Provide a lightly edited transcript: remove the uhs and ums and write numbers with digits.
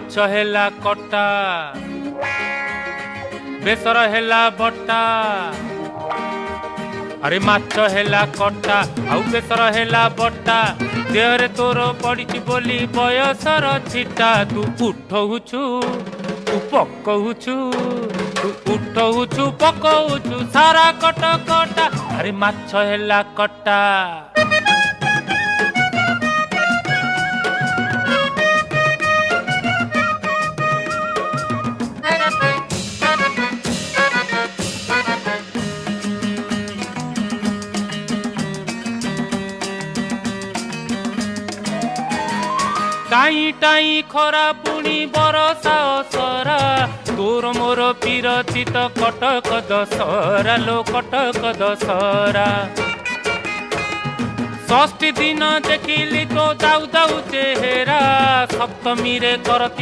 ମାଛ ହେଲା କଟା ବେସର ହେଲା ବଟା अरे माछ हेला कटा आउ बेसर हेला बटा देहरे तोर पड़ी बोली बयसर छिटा तू उठौछु तू पकौछु तू उठौछु पकौछु सारा कट कटा अरे माछ हेला कटा टाई टाई खरा पुणी बरसा असरा तोर मोर पीरती तो कटक दशहरा लो कटक दशहरा षष्ठी दिन देखिली तो दाऊ दाऊ चेहरा सप्तमी रे करती